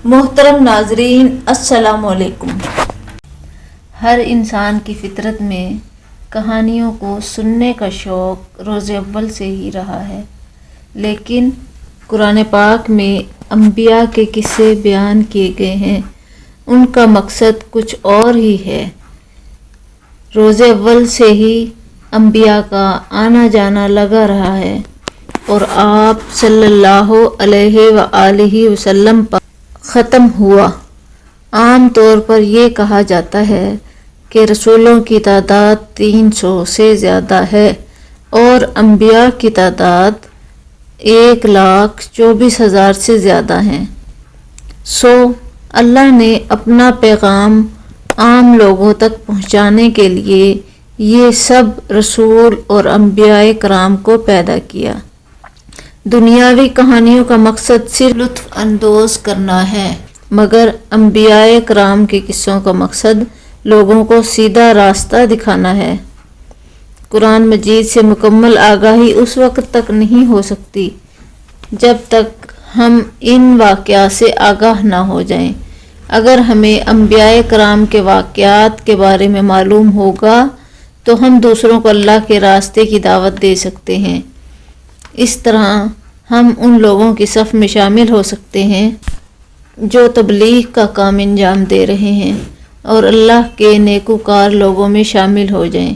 محترم ناظرین، السلام علیکم۔ ہر انسان کی فطرت میں کہانیوں کو سننے کا شوق روز اول سے ہی رہا ہے، لیکن قرآن پاک میں انبیاء کے قصے بیان کیے گئے ہیں، ان کا مقصد کچھ اور ہی ہے۔ روز اول سے ہی انبیاء کا آنا جانا لگا رہا ہے اور آپ صلی اللہ علیہ وآلہ وسلم پر ختم ہوا۔ عام طور پر یہ کہا جاتا ہے کہ رسولوں کی تعداد 300 سے زیادہ ہے اور انبیاء کی تعداد 1,24,000 سے زیادہ ہیں۔ اللہ نے اپنا پیغام عام لوگوں تک پہنچانے کے لیے یہ سب رسول اور انبیاء کرام کو پیدا کیا۔ دنیاوی کہانیوں کا مقصد صرف لطف اندوز کرنا ہے، مگر انبیاء کرام کے قصوں کا مقصد لوگوں کو سیدھا راستہ دکھانا ہے۔ قرآن مجید سے مکمل آگاہی اس وقت تک نہیں ہو سکتی جب تک ہم ان واقعات سے آگاہ نہ ہو جائیں۔ اگر ہمیں انبیاء کرام کے واقعات کے بارے میں معلوم ہوگا تو ہم دوسروں کو اللہ کے راستے کی دعوت دے سکتے ہیں۔ اس طرح ہم ان لوگوں کی صف میں شامل ہو سکتے ہیں جو تبلیغ کا کام انجام دے رہے ہیں اور اللہ کے نیکوکار لوگوں میں شامل ہو جائیں۔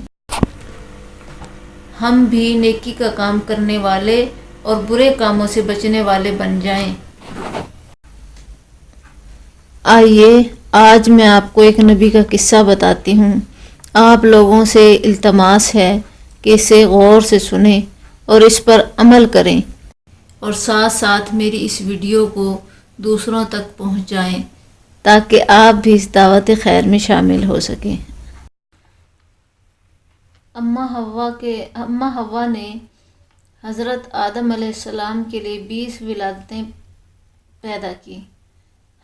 ہم بھی نیکی کا کام کرنے والے اور برے کاموں سے بچنے والے بن جائیں۔ آئیے آج میں آپ کو ایک نبی کا قصہ بتاتی ہوں۔ آپ لوگوں سے التماس ہے کہ اسے غور سے سنیں اور اس پر عمل کریں اور ساتھ ساتھ میری اس ویڈیو کو دوسروں تک پہنچائیں تاکہ آپ بھی اس دعوت خیر میں شامل ہو سکیں۔ اماں حوا نے حضرت آدم علیہ السلام کے لیے 20 ولادتیں پیدا کی۔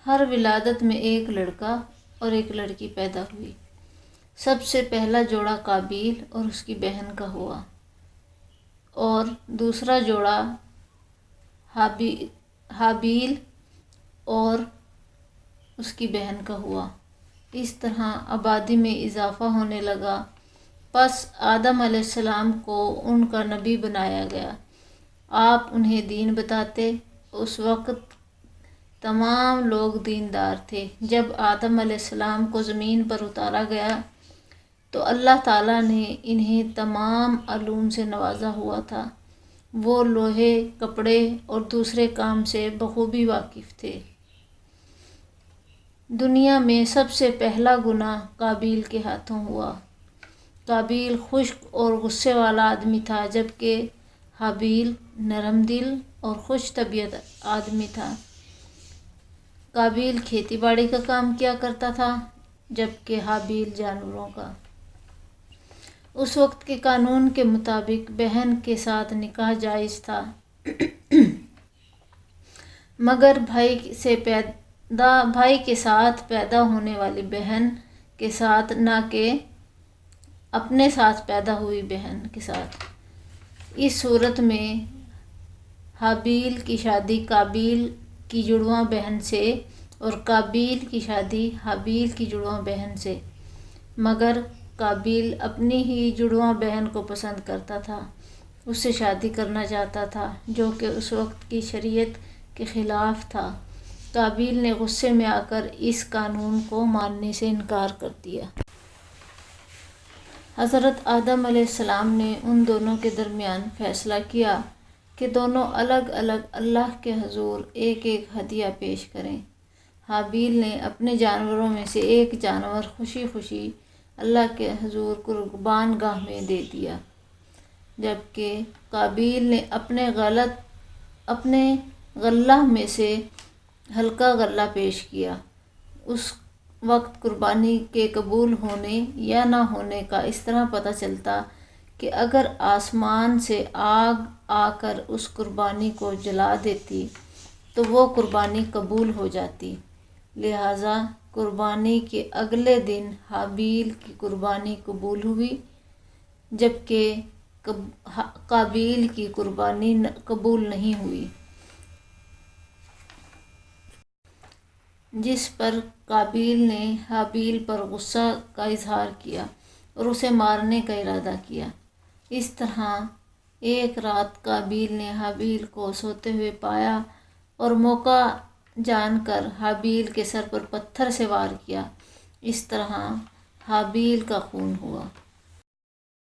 ہر ولادت میں ایک لڑکا اور ایک لڑکی پیدا ہوئی۔ سب سے پہلا جوڑا قابیل اور اس کی بہن کا ہوا اور دوسرا جوڑا حابیل اور اس کی بہن کا ہوا۔ اس طرح آبادی میں اضافہ ہونے لگا۔ پس آدم علیہ السلام کو ان کا نبی بنایا گیا۔ آپ انہیں دین بتاتے۔ اس وقت تمام لوگ دیندار تھے۔ جب آدم علیہ السلام کو زمین پر اتارا گیا تو اللہ تعالیٰ نے انہیں تمام علوم سے نوازا ہوا تھا۔ وہ لوہے، کپڑے اور دوسرے کام سے بخوبی واقف تھے۔ دنیا میں سب سے پہلا گناہ قابیل کے ہاتھوں ہوا۔ قابیل خشک اور غصے والا آدمی تھا، جبکہ حابیل نرم دل اور خوش طبیعت آدمی تھا۔ قابیل کھیتی باڑی کا کام کیا کرتا تھا، جبکہ حابیل جانوروں کا۔ اس وقت کے قانون کے مطابق بہن کے ساتھ نکاح جائز تھا، مگر بھائی کے ساتھ پیدا ہونے والی بہن کے ساتھ، نہ کہ اپنے ساتھ پیدا ہوئی بہن کے ساتھ۔ اس صورت میں حابیل کی شادی قابیل کی جڑواں بہن سے اور قابیل کی شادی حابیل کی جڑواں بہن سے، مگر قابیل اپنی ہی جڑواں بہن کو پسند کرتا تھا، اس سے شادی کرنا چاہتا تھا، جو کہ اس وقت کی شریعت کے خلاف تھا۔ قابیل نے غصے میں آ کر اس قانون کو ماننے سے انکار کر دیا۔ حضرت آدم علیہ السلام نے ان دونوں کے درمیان فیصلہ کیا کہ دونوں الگ الگ اللہ کے حضور ایک ایک ہدیہ پیش کریں۔ حابیل نے اپنے جانوروں میں سے ایک جانور خوشی خوشی اللہ کے حضور قربان گاہ میں دے دیا، جبکہ قابیل نے اپنے غلہ میں سے ہلکا غلہ پیش کیا۔ اس وقت قربانی کے قبول ہونے یا نہ ہونے کا اس طرح پتہ چلتا کہ اگر آسمان سے آگ آ کر اس قربانی کو جلا دیتی تو وہ قربانی قبول ہو جاتی۔ لہٰذا قربانی کے اگلے دن حابیل کی قربانی قبول ہوئی، جبکہ قابیل کی قربانی قبول نہیں ہوئی۔ جس پر قابیل نے حابیل پر غصہ کا اظہار کیا اور اسے مارنے کا ارادہ کیا۔ اس طرح ایک رات قابیل نے حابیل کو سوتے ہوئے پایا اور موقع جان کر حابیل کے سر پر پتھر سے وار کیا۔ اس طرح حابیل کا خون ہوا۔